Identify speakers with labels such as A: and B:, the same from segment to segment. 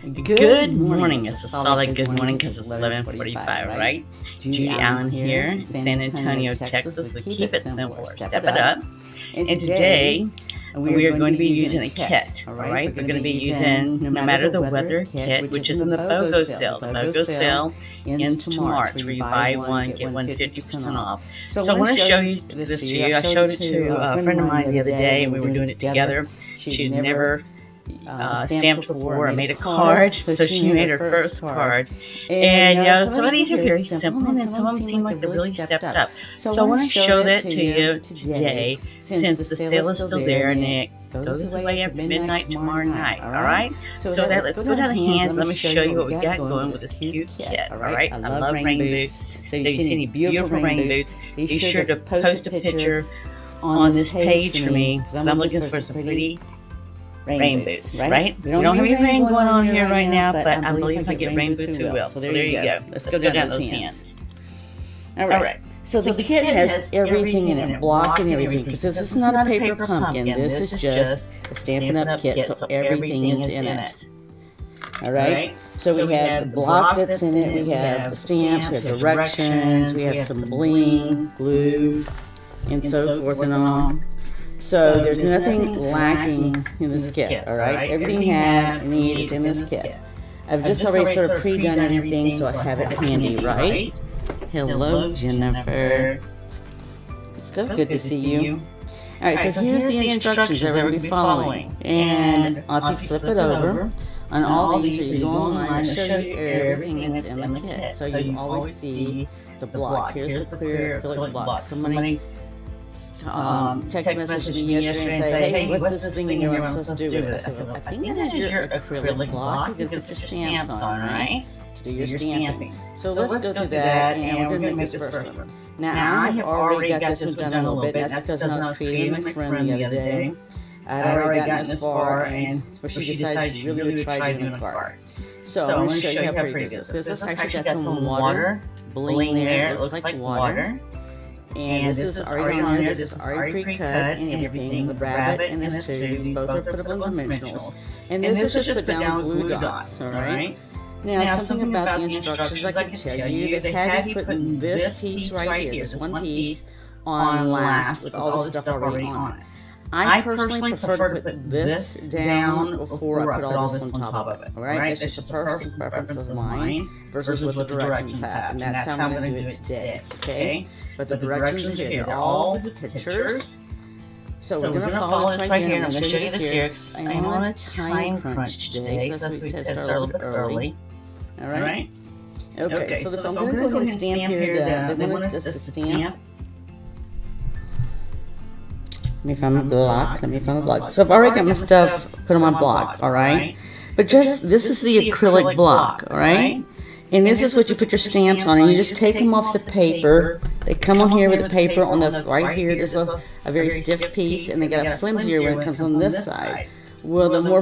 A: Good morning. It's a solid good morning because it's 11:45, right? Judy Allen here, San Antonio, Texas. We keep it simple or step it up. And today we are going to be using a kit. All right, we're going to be using No Matter the Weather kit, which is in the BOGO sale. The BOGO sale ends to March, where you buy one get one 50% off. So I want to show you this to you. I showed it to a friend of mine the other day, and we were doing it together. She'd never stamped before or made a card, so she made her first card. And some of these are very simple, and some of them seem like they're really stepped up. So I want to show that to you today, since the sale is still there, and it goes away after midnight tomorrow night, alright? So let's go down the hands, let me show you what we got going with this cute kit, alright? I love rain boots, so if you see any beautiful rain boots, be sure to post a picture on this page for me, because I'm looking for some pretty rain boots, right? We don't have any rain going on here right now, but I believe if I get rain boots, we will. So there you go. Let's go down those hands. All right. So the kit has everything in it, block and everything, because this is not a paper pumpkin. This is just a Stampin' Up! Kit, so everything is in it. All right. So we have the block that's in it. We have the stamps. We have directions. We have some bling, glue, and so forth and on. So there's nothing lacking in this kit, all right? Everything you have need is in this kit. I've just already sort of pre-done everything, so I have it handy, right? Hello, Jennifer. It's so good to see you. All right, so here's the instructions that we're going to be following. And if you flip it over, on all these, or you go online, I show you everything that's in the kit. So you always see the block. Here's the clear acrylic block. Somebody text messaged me yesterday and say, hey, what's this thing you know I'm supposed to do with it? I said, well, I think that is your acrylic block. You're going to put your stamps on, right? To do your stamping. So let's go through that, and we're going to make this first one. Now, I have already got this one done a little bit. That's because when I was creating with my friend the other day, I'd already gotten this far, and where she decided she really would try doing the card. So I'm going to show you how pretty this is. This has actually got some water bling there. It looks like water. And this is already on here. This is already pre-cut and everything. The rabbit and this too. These both are puttable dimensionals. And this is just put down blue dots, alright? Now, something about the instructions I can tell you. They have you put this piece right here, this one piece, on last with all the stuff already on it. I personally prefer to put this down before I put all this on top of it. Alright? That's just a personal preference of mine versus what the directions have. And that's how I'm going to do it today. Okay? But the directions are here. They're all the pictures. So we're going to follow this right here. And I'm going to show you this here. I'm on a time crunch today. So that's what we said, start a little bit early. Alright? Okay, so I'm going to go ahead and stamp here. They wanted us to stamp. Let me find the block. So I've already got my stuff put on my block, alright? But just, this is the acrylic block, alright? And this is what you put your stamps on, and you just take them off the paper. They come on here with the paper on the, right here, this is a very stiff piece, and they got a flimsier when it comes on this side. Well, the more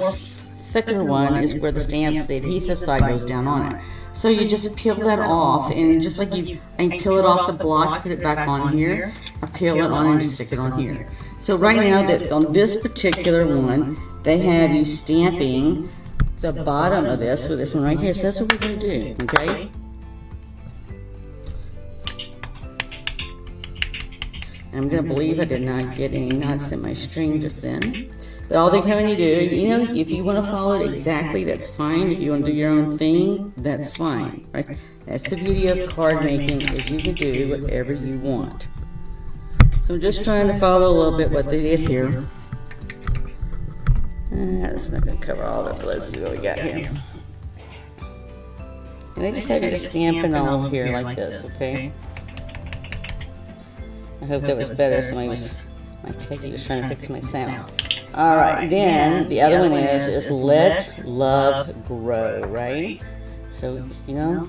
A: thicker one is where the stamps, the adhesive side goes down on it. So you just peel that off, and just like you peel it off the block, you put it back on here, I peel it on and just stick it on here. So right now, that on this particular one, they have you stamping the bottom of this with this one right here. So that's what we're going to do, okay? I'm going to believe I did not get any knots in my string just then. But all they're having you do, you know, if you want to follow it exactly, that's fine. If you want to do your own thing, that's fine. Right? That's the beauty of card making, is you can do whatever you want. So I'm just trying to follow a little bit what they did here. That's not going to cover all of it, but let's see what we got here. And they just have you stamping all over here like this, okay? I hope that was better. Somebody was, my techie was trying to fix my sound. Alright, then the other one is Let Love Grow, right? So, you know,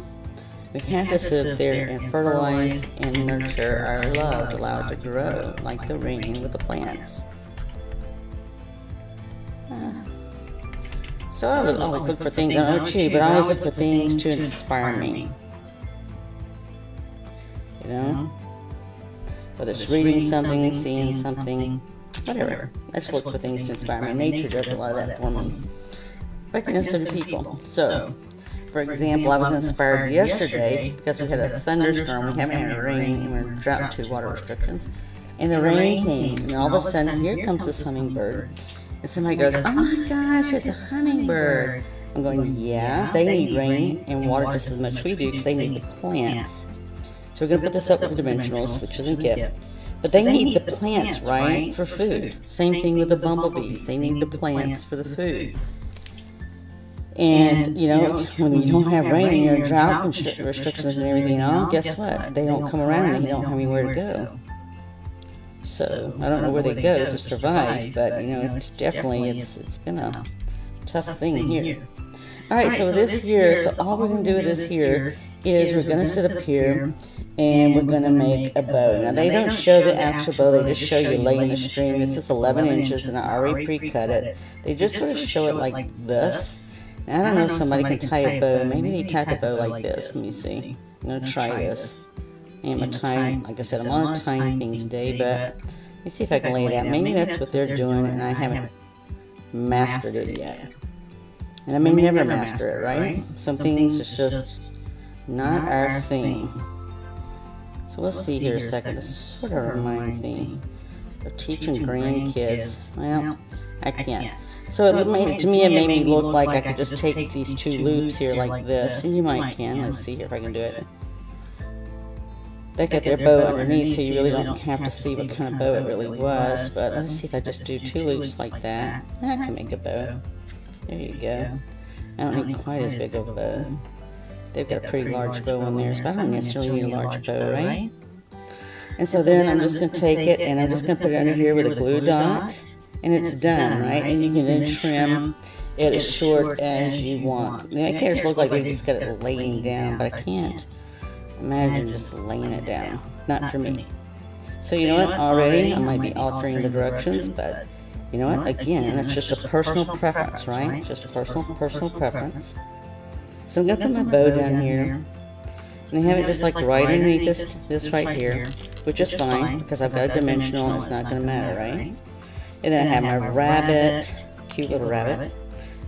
A: we have to sit there and fertilize and nurture our love to allow it to grow, like the rain with the plants. So I would always look for things, I don't know about you, but I always look for things to inspire me. You know? Whether it's reading something, seeing something, whatever. I just look for things to inspire me. Nature does a lot of that for me.
B: but you know, so do people. So, for example, I was inspired yesterday because we had a thunderstorm. We haven't had any rain, and we're drought to water restrictions. And the rain came, and all of a sudden, here comes this hummingbird. And somebody goes, "Oh my gosh, it's a hummingbird." I'm going, yeah, they need rain and water just as much as we do because they need the plants. So we're going to put this up with the dimensionals, which isn't Kip. But they need the plants, right, for food. Same thing with the bumblebees. They need the plants for the food. And, you know, when you don't have rain and you're drought restrictions and everything on, guess what? They don't come around and you don't have anywhere to go. So, I don't know where they go to survive, but, you know, it's definitely, it's been a tough thing here. Alright, so this here, so all we're going to do with this here is we're going to sit up here and we're going to make a bow. Now, they don't show the actual bow, they just show you laying the string. This is 11 inches and I already pre-cut it. They just sort of show it like this. Now, I don't know if somebody can tie a bow. Maybe they tie the bow like this. Let me see. I'm going to try this. And I'm time, like I said, I'm on a time thing today, but let me see if I can lay it out. Maybe that's what they're doing and I haven't mastered it yet. And I may never master it, right? Some things is just not our thing. So let's see here a second. This sort of reminds me of teaching grandkids. Well, I can't. So it made, to me, it made me look like I could just take these two loops here like this. And you might can. Let's see here if I can do it. They got their bow underneath, so you really don't have to see what kind of bow it really was. But let's see if I just do two loops like that. I can make a bow. There you go. I don't need quite as big of a bow. They've got a pretty large bow on theirs, but I don't necessarily need a large bow, right? And so then I'm just going to take it and I'm just going to put it under here with a glue dot. And it's done, right? And you can then trim it as short as you want. The carrots look like they just got it laying down, but I can't imagine just laying it down. Not for me. So you know what? Already I might be altering the directions, but you know what? Again, it's just a personal preference, right? Just a personal preference. So I'm going to put my bow down here. And I have it just like right underneath this right here, which is fine because I've got a dimensional and it's not going to matter, right? And then I have my rabbit, cute little rabbit,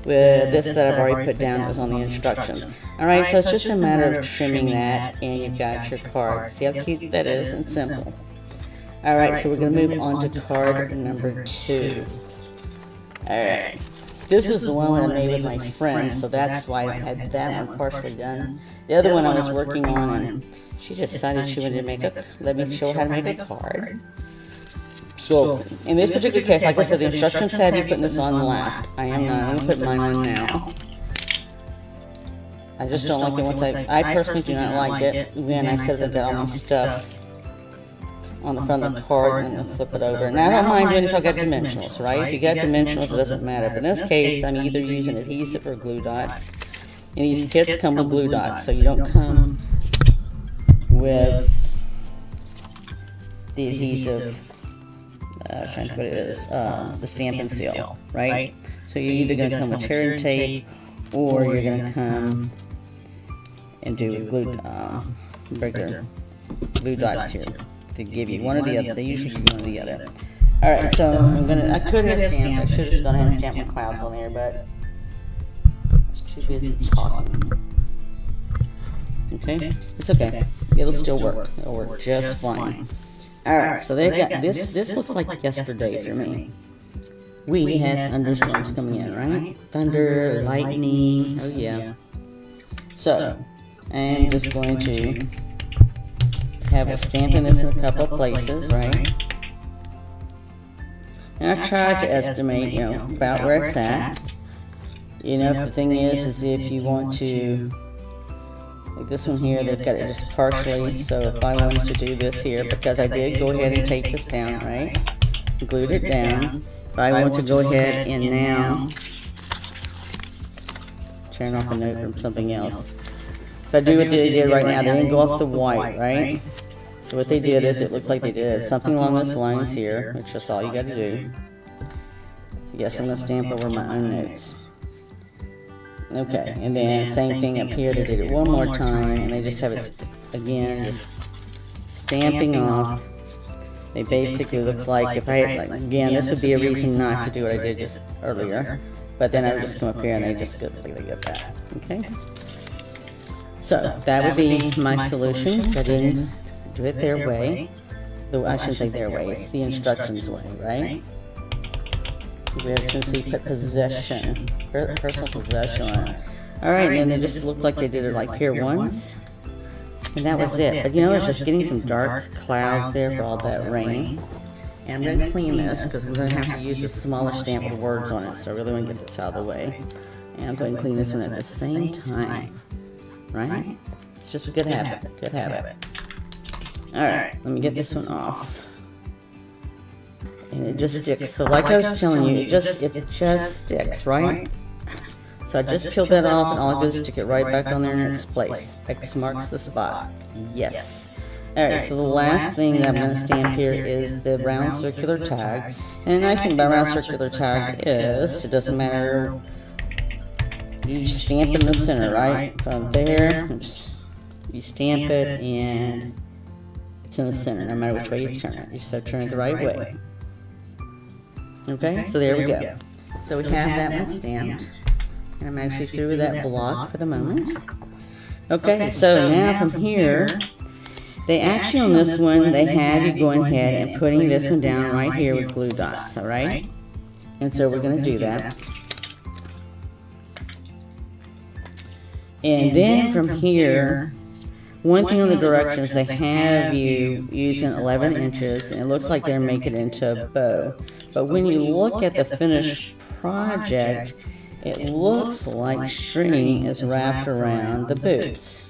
B: with this that I've already put down that was on the instructions. Alright, so it's just a matter of trimming that and you've got your card. See how cute that is and simple. Alright, so we're going to move on to card number 2. Alright, this is the one that I made with my friend, so that's why I had that one partially done. The other one I was working on and she decided she wanted to let me show her how to make a card. So, in this particular case, like I said, the instructions have you putting this on last. I am not. I'm going to put mine on now. I just don't like it once I personally do not like it when I said that I got all my stuff on the front of the card and then flip it over. Now, I don't mind doing it if I've got dimensionals, right? If you got dimensionals, it doesn't matter. But in this case, I'm either using adhesive or glue dots. And these kits come with glue dots, so you don't come with the adhesive. Trying to think what it is, the Stampin' Seal, right? So you're either going to come with tear and tape, or you're going to come and do regular glue dots here to give you one or the other. They usually give you one or the other. Alright, so I could have stamped, I should have gone ahead and stamped my clouds on there, but I was too busy talking. Okay, it's okay. It'll still work. It'll work just fine. Alright, so they've got this looks like yesterday for me. We had thunderstorms coming in, right? Thunder, lightning, oh yeah. So, I'm just going to have a stamping this in a couple of places, right? And I try to estimate, you know, about where it's at. You know, the thing is if you want to, like this one here, they've got it just partially, so if I wanted to do this here, because I did go ahead and tape this down, right? Glued it down. If I want to go ahead and now turn off a note from something else. If I do what they did right now, they didn't go off the white, right? So what they did is, it looks like they did something along those lines here, which is all you got to do. So yes, I'm going to stamp over my own notes. Okay, and then same thing up here, they did it one more time, and they just have it, again, just stamping off. It basically looks like, if I, again, this would be a reason not to do what I did just earlier. But then I would just come up here and they just get that. Okay. So that would be my solution. So I didn't do it their way. I shouldn't say their way. It's the instructions way, right? We can see put possession, personal possession on it. All right, and then they just looked like they did it like here once, and that was it. But you know, it's just getting some dark clouds there for all that rain. And I'm going to clean this because I'm going to have to use a smaller stamp with words on it, so I really want to get this out of the way. And I'm going to clean this one at the same time, right? It's just a good habit, good habit. All right, let me get this one off. And it just sticks. So like I was telling you, it just sticks, right? So I just peeled that off, and all I do is stick it right back on there in its place. X marks the spot. Yes. Alright, so the last thing that I'm going to stamp here is the round circular tag. And the nice thing about round circular tag is, it doesn't matter, you just stamp in the center, right? From there, you stamp it and it's in the center, no matter which way you turn it. You just have to turn it the right way. Okay, so there we go. So we have that one stamped. And I'm actually through with that block for the moment. Okay, so now from here, they actually on this one, they have you going ahead and putting this one down right here with glue dots, all right? And so we're going to do that. And then from here, one thing on the directions, they have you using 11 inches, and it looks like they're making it into a bow. But when you look at the finished project, it looks like string is wrapped around the boots.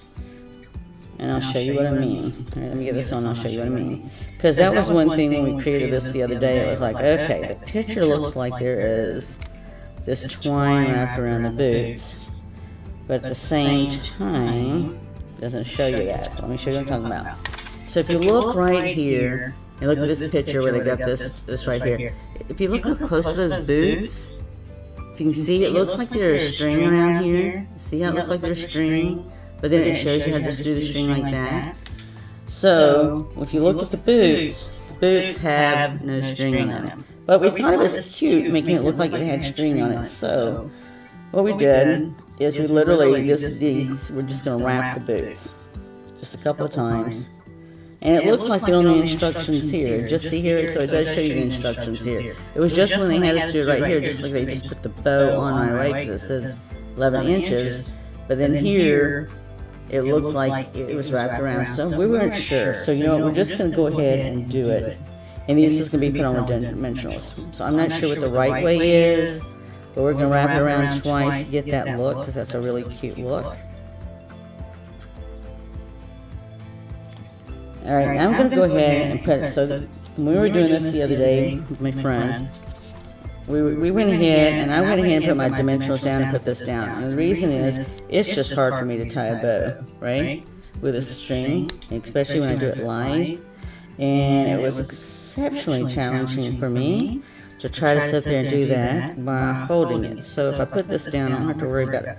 B: And I'll show you what I mean. All right, let me get this on and I'll show you what I mean. Because that was one thing when we created this the other day. It was like, okay, the picture looks like there is this twine wrapped around the boots. But at the same time, it doesn't show you that. So let me show you what I'm talking about. So if you look right here, and look at this picture where they got this right here. If you look real close to those boots, if you can see, it looks like there's a string around here. See how it looks like there's a string? But then it shows you how to just do the string like that. So, if you look at the boots have no string on them. But we thought it was cute, making it look like it had string on it. So, what we did is we literally, we're just going to wrap the boots. Just a couple of times. And it looks like they're on the instructions here. Just see here, so it does show you the instructions here. It was just when they had us do it right here, just like they just put the bow on right away, because it says 11 inches. But then here, it looks like it was wrapped around, so we weren't sure. So you know what, we're just going to go ahead and do it. And this is going to be put on with dimensionals. So I'm not sure what the right way is, but we're going to wrap it around twice to get that look, because that's a really cute look. Alright, now I'm going to go ahead and put it, so when we were doing this the other day with my friend, we went ahead, and I went ahead and put my dimensionals down and put this down. And the reason is, it's just hard for me to tie a bow, right? With a string, especially when I do it live. And it was exceptionally challenging for me to try to sit there and do that while holding it. So if I put this down, I don't have to worry about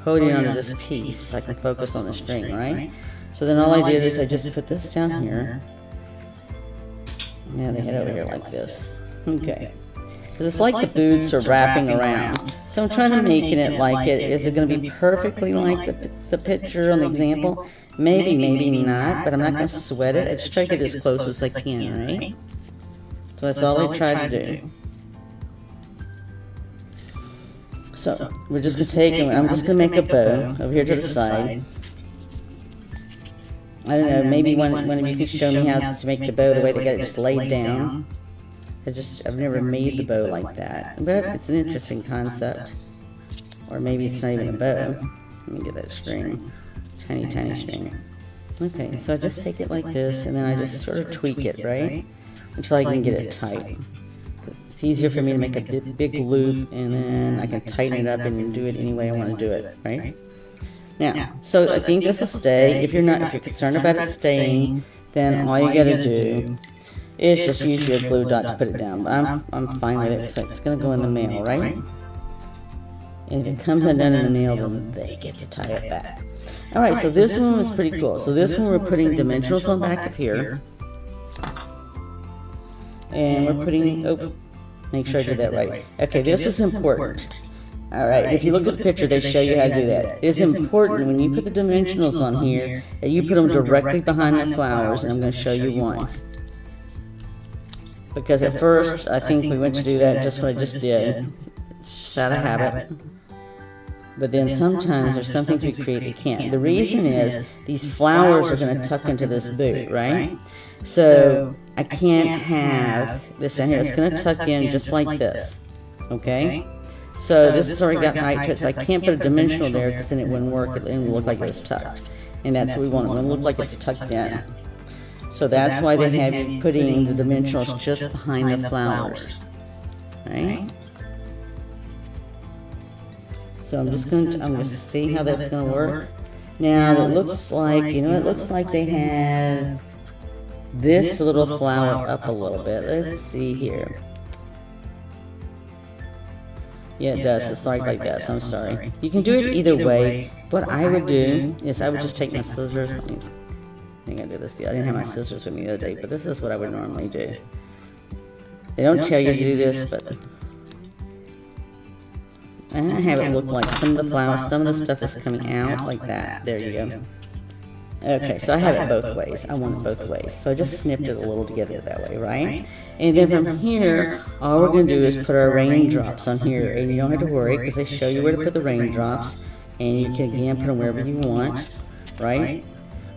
B: holding onto this piece. I can focus on the string, right? So then all I did is I just put this down here. Now they head over here like this. Okay. Because it's like the boots are wrapping around. So I'm trying to make it like it. Is it going to be perfectly like the picture on the example? Maybe, maybe not, but I'm not going to sweat it. I just try to get as close as I can, right? So that's all I tried to do. So we're just going to take, and I'm just going to make a bow over here to the side. I don't know, maybe one of you could show me how to make the bow the way they got it just laid down. I've never made the bow like that, but it's an interesting concept. Or maybe it's not even a bow. Let me get that string, tiny, tiny string. Okay, so I just take it like this, and then I just sort of tweak it, right? Until I can get it tight. It's easier for me to make a big loop, and then I can tighten it up and do it any way I want to do it, right? Now, so I think this will stay. If you're concerned about it staying, then all you gotta do is just use your glue dot to put it down. But I'm fine with it, so it's gonna go in the mail, right? And if it comes undone in the mail, then they get to tie it back. Alright, so this one was pretty cool. So this one we're putting dimensionals on the back of here. And we're putting, make sure I did that right. Okay, this is important. Alright, if you look at the picture, they show you how to do that. It's important when you put the dimensionals on here that you put them directly behind the flowers, and I'm going to show you why. Because at first, I think we went to do that just what I just did. It's just out of habit. But then sometimes there's some things we create that can't. The reason is these flowers are going to tuck into this boot, right? So I can't have this down here. It's going to tuck in just like this, okay? So this has already got height to it, so I can't put a dimensional there because then it wouldn't work. It would look like it was tucked. And that's what we want. It would look like it's tucked in. So that's why they have you putting the dimensionals just behind the flowers. Right? So I'm just going to see how that's going to work. Now it looks like, you know, it looks like they have this little flower up a little bit. Let's see here. Yeah, it does. It's like that, so I'm sorry. You can do it either way. What I would do is I would just take my scissors. I think I did this. I didn't have my scissors with me the other day, but this is what I would normally do. They don't tell you to do this, but I have it look like some of the flowers, some of the stuff is coming out like that. There you go. Okay, so I have it both ways. I want it both ways. So I just snipped it a little to get it that way, right? And then from here, all we're going to do is put our raindrops on here. And you don't have to worry because they show you where to put the raindrops. And you can, again, put them wherever you want, right?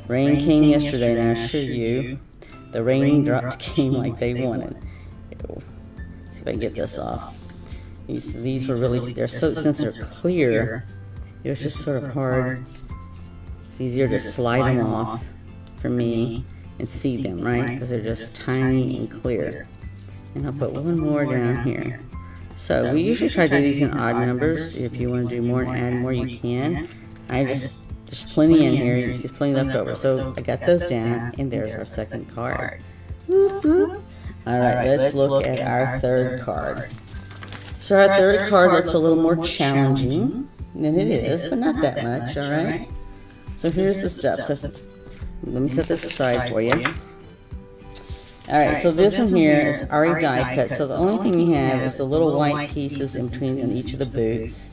B: Rain came yesterday, and I assure you, the raindrops came like they wanted. See if I can get this off. These were really, they're so, since they're clear, it was just sort of hard. It's easier to slide them off for me and see them, right? Because they're just tiny and clear. And I'll put one more down here. So we usually try to do these in odd numbers. If you want to do more and add more, you can. There's plenty in here. You see plenty left over. So I got those down, and there's our second card. Whoop, whoop. All right, let's look at our third card. So our third card looks a little more challenging than it is, but not that much, all right? So here's the steps. So let me set this aside for you. Alright, so this one here is already die cut. So the only thing we have is the little white pieces in between in each of the boots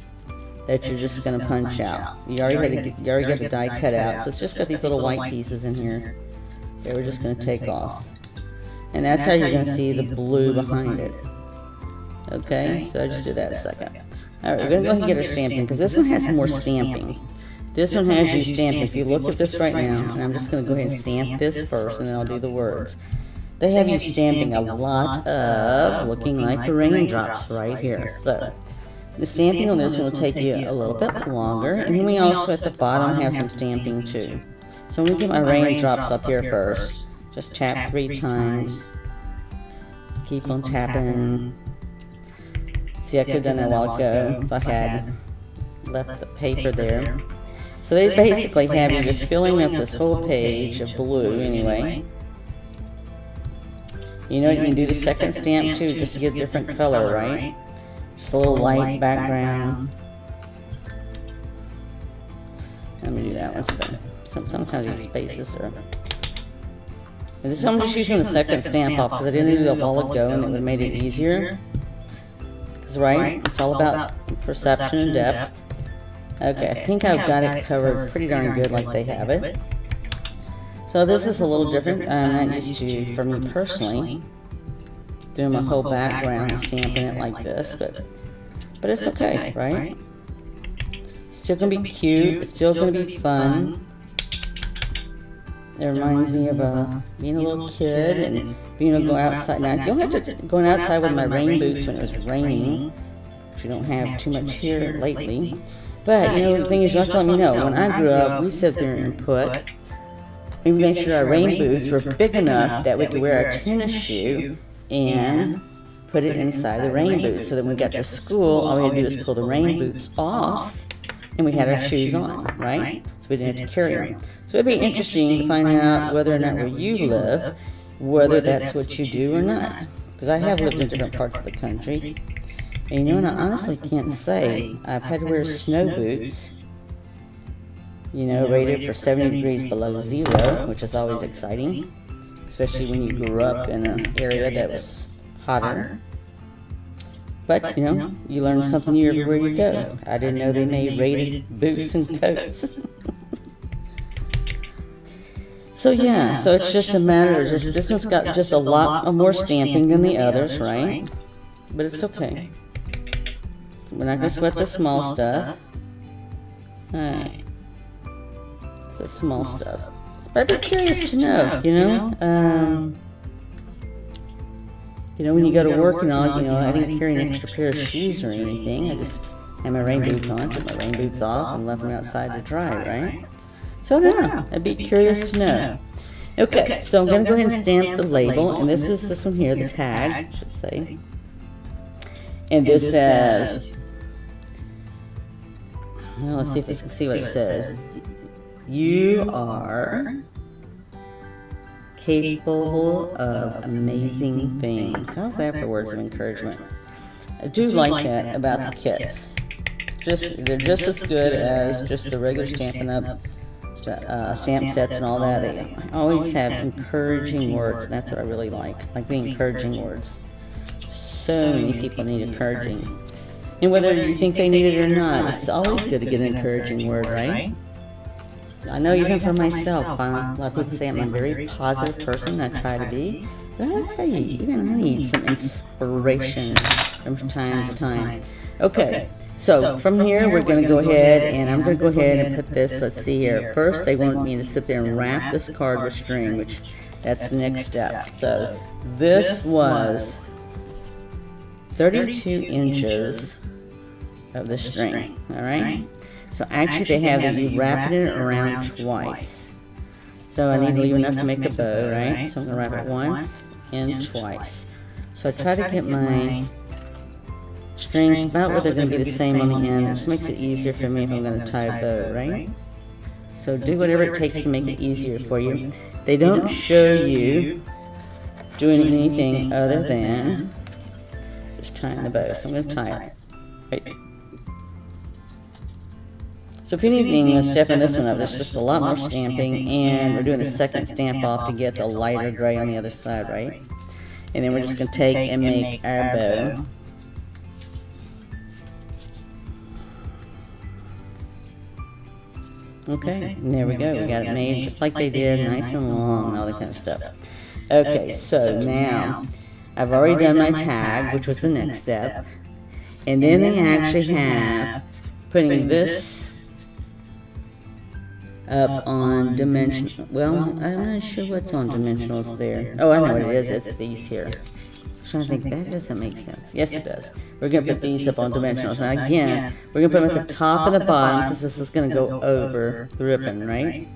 B: that you're just going to punch out. You already got the die cut out, so it's just got these little white pieces in here that we're just going to take off. And that's how you're going to see the blue behind it. Okay, so I just do that a second. Alright, we're going to go ahead and get our stamping because this one has more stamping. This one has you stamping. If you look at this right now, and I'm just going to go ahead and stamp this first, and then I'll do the words. They have you stamping a lot of looking like raindrops right here. So the stamping on this one will take you a little bit longer, and then we also at the bottom have some stamping too. So I'm going to get my raindrops up here first. Just tap 3 times. Keep on tapping. See, I could have done that a while ago if I had left the paper there. So they basically have you just filling up this whole page of blue anyway. You know, you can do the second stamp too just to get a different color, right? Just a little light background. Let me do that one. Sometimes these spaces are... I'm just using the second stamp off because I didn't do it a while ago and it would have made it easier. Because, right, it's all about perception and depth. Okay, I think I've got it covered pretty darn good like they have it. So this is a little different. I'm not used to, for me personally, doing my whole background and stamping it like this, but it's okay, right? Still gonna be cute, it's still gonna be fun. It reminds me of being a little kid and being able to go outside. Now, you don't have to go outside with my rain boots when it was raining, which we don't have too much here lately. But, you know, the thing is, you have to let me know. When I grew up, we sit there and we made sure our rain boots were big enough that we could wear a tennis shoe and put it inside the rain boots. So that when we got to school, all we had to do was pull the rain boots off and we had our shoes on, right? So we didn't have to carry them. So it'd be interesting to find out whether or not where you live, whether that's what you do or not. Because I have lived in different parts of the country. And you know, and I honestly can't say. I've had to wear snow boots, you know, rated for 70 degrees below zero, which is always exciting, especially when you grew up in an area that was hotter. But, you know, you learn something new everywhere you go. I didn't know they made rated boots and coats. So yeah, so it's just a matter of just, this one's got just a lot more stamping than the others, right? But it's okay. So we're not going to sweat the small stuff. Alright. It's the small stuff. But I'd be curious to know, you know? You know, when you go to work and all, you know, I didn't carry an extra pair of shoes or anything. I just had my rain boots on, took my rain boots off, and left them outside to dry, right? So I don't know. I'd be curious to know. Okay, so I'm going to go ahead and stamp the label, and this is this one here, the tag, I should say. And this says, well, let's see if we can see what it says. You are capable of amazing things. How's that for words of encouragement? I do like that about the kits. They're just as good as just the regular Stampin' Up! Stamp sets and all that. They always have encouraging words, and that's what I really like the encouraging words. So many people need encouraging. And whether you think they need it or not, it's always good to get an encouraging word, right? I know even for myself, a lot of people say I'm a very positive person, I try to be, but I'll tell you, even I need some inspiration from time to time. Okay, so from here we're going to go ahead, and I'm going to go ahead and put this, let's see here. First they want me to sit there and wrap this card with string, which that's the next step. So this was 32 inches of the string, alright? So actually they have that you wrap it around twice. So I need to leave enough to make a bow, right? So I'm going to wrap it once and twice. So I try to get my strings about where they're going to be the same on the end. It just makes it easier for me if I'm going to tie a bow, right? So do whatever it takes to make it easier for you. They don't show you doing anything other than just tying the bow. So I'm going to tie it. Right. So if anything, stepping this one up, there's just a lot more stamping, and we're doing a second stamp off to get the lighter gray on the other side, right? And then we're just going to take and make our bow. Okay, and there we go. We got it made just like they did, nice and long and all that kind of stuff. Okay, so now I've already done my tag, which was the next step. And then they actually have putting this up on dimension. Well, I'm not sure what's on dimensionals there. Oh, I know what it is. It's these here. I'm trying to think. That doesn't make sense. Yes, it does. We're going to put these up on dimensionals. And again, we're going to put them at the top and the bottom because this is going to go over the ribbon, right?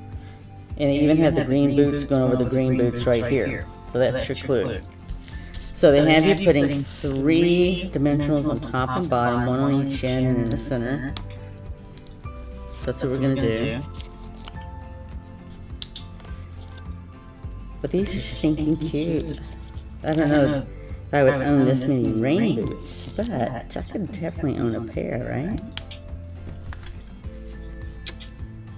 B: And they even have the green boots going over the green boots right here. So that's your clue. So they have you putting 3 dimensionals on top and bottom, one on each end and in the center. That's what we're going to do. But these are stinking cute. I don't know if I would own this many rain boots, but I could definitely own a pair, right?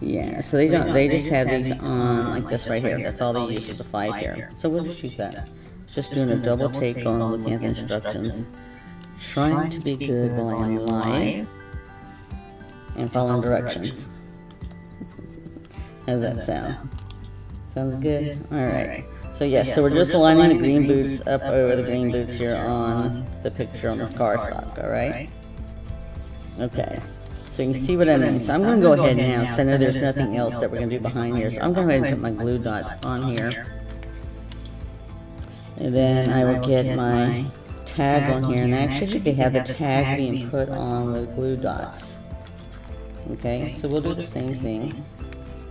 B: Yeah, so they just have these on like this right here. That's all they use with the 5 here. So we'll just use that. Just doing a double take on looking at the instructions. Trying to be good while I'm live. And following directions. How does that sound? Sounds good? Alright. So yes, so we're just aligning the green boots up over the green boots here on the picture on the cardstock, alright? Okay. So you can see what I mean. So I'm going to go ahead now, because I know there's nothing else that we're going to do behind here. So I'm going to go ahead and put my glue dots on here. And then I will get my tag on here. And actually they have the tag being put on with glue dots. Okay, so we'll do the same thing.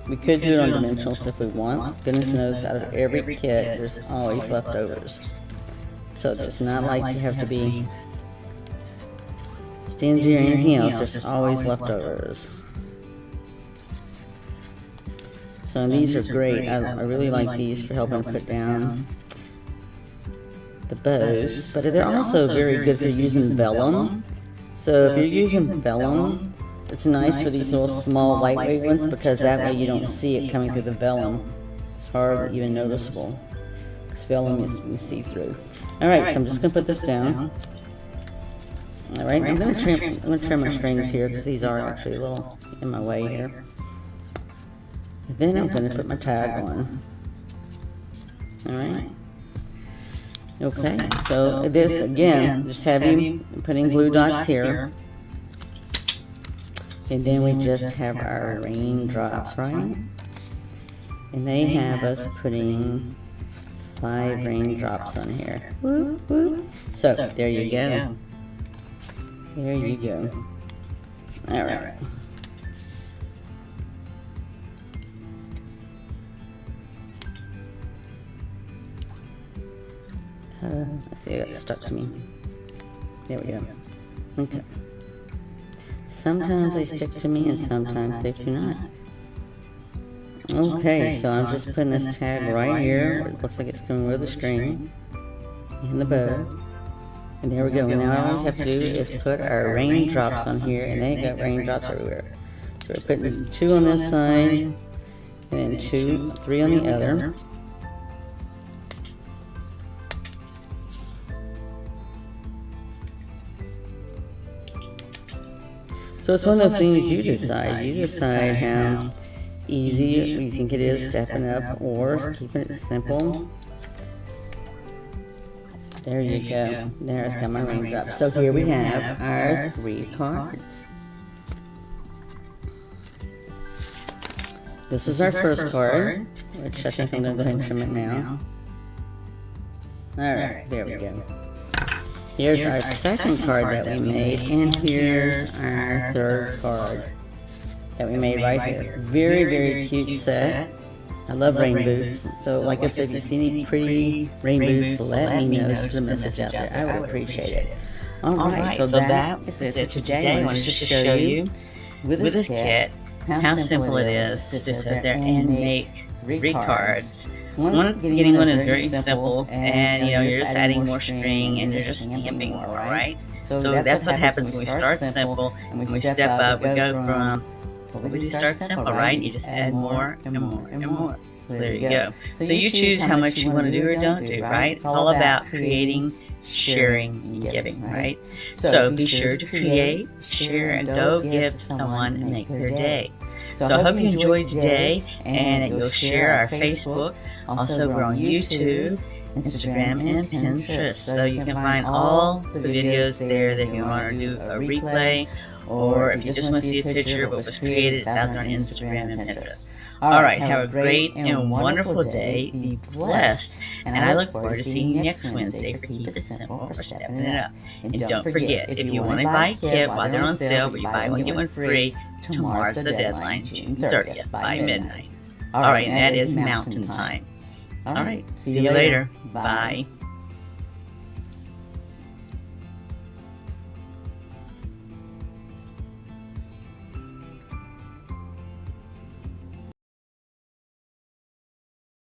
B: We could do it on dimensionals if we want. Goodness knows, out of every kit, there's always leftovers. So it's not like you have to be stingy or anything else. There's always leftovers. So these are great. I really like these for helping put down the bows. But they're also very good for using vellum. So if you're using vellum, it's nice for these little small lightweight ones because that way you don't see it coming through the vellum. It's hardly even noticeable because vellum is see-through. Alright, so I'm just going to put this down. All right, I'm gonna trim my strings here because these are actually a little in my way here. And then I'm gonna put my tag on. All right. Okay, so this again, just heavy, putting glue dots here. And then we just have our raindrops, right? And they have us putting 5 raindrops on here. Whoop, whoop. So, there you go. There you go. Alright. Let's see, it got stuck to me. There we go. Okay. Sometimes they stick to me and sometimes they do not. Okay, so I'm just putting this tag right here. It looks like it's coming with the string and the bow. And there we go. Now all we have to do is put our raindrops on here, and they got raindrops everywhere. So we're putting 2 on this side, and then 3 on the other. So it's one of those things you decide. You decide how easy you think it is stepping up or keeping it simple. There you go. There's got my raindrop. So here we have our 3 cards. This is our first card, which I think I'm going to go ahead and trim it now. Alright, there we go. Here's our second card that we made, and here's our third card that we made right here. Very, very cute set. I love rain boots. So like I said, if you see any pretty rain boots, let me know. Just put a message out there. I would appreciate it. Alright, so that is it for today. I wanted to show you with this kit how simple it is to sit there and make 3 cards. Getting one is very simple, and you're just adding more string and you're just stamping more, right? So that's what happens when we start simple and we step up. We go from, we start simple, right? You just add more and more and more. So there you go. So you choose how much you want to do or don't do, right? It's all about creating, sharing, and giving, right? So be sure to create, share, and go give to someone and make their day. So I hope you enjoyed today, and that you'll share our Facebook. Also, we're on YouTube, Instagram, and Pinterest, so you can find all the videos there that you want to do a replay, or if you just want to see a picture of what was created, it's out there on Instagram and Pinterest. Alright, have a great and wonderful day, be blessed, and I look forward to seeing you next Wednesday for Keep It Simple or Stepping It Up. And don't forget, if you want to buy a kit while they're on sale, but you buy one, get one free, tomorrow's the deadline, June 30th, by midnight. Alright, and that is Mountain Time. Alright, see you later. Bye.